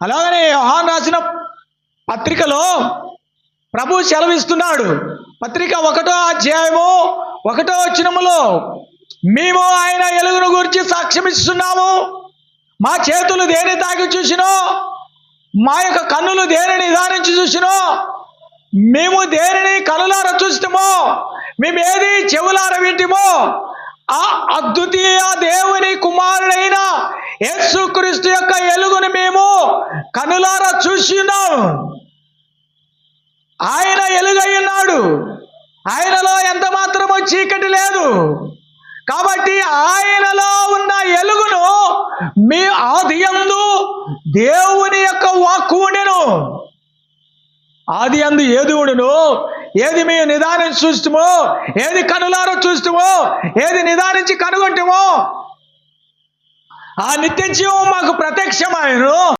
అలాగనే యోహాను రాసిన పత్రికలో ప్రభు సెలవిస్తున్నాడు. పత్రిక 1వ అధ్యాయము 1వ వచనములో, మేము ఆయన వెలుగును గురించి సాక్ష్యం ఇస్తున్నాము. మా చేతులు దేని తాకి చూసినో, మా యొక్క కన్నులు దేనిని నిదానించి చూసినో, మేము దేనిని కనులార చూస్తామో, మేము ఏది చెవులార వింటిమో, ఆ అద్వితీయ దేవుని కుమారుడైన యేసుక్రీస్తు యొక్క వెలుగును మేము కనులారా చూస్తున్నాం. ఆయన వెలుగై ఉన్నాడు. ఆయనలో ఎంత మాత్రమో చీకటి లేదు. కాబట్టి ఆయనలో ఉన్న వెలుగును మీ ఆదియందు దేవుని యొక్క వాక్కు ఉండెను. ఆదియందు ఏది ఉండెను? ఏది మేము నిదానించి చూస్తామో, ఏది కనులారా చూస్తామో, ఏది నిదానించి కనుగొంటామో, ఆ నిత్య జీవం మాకు ప్రత్యక్షమాయెను.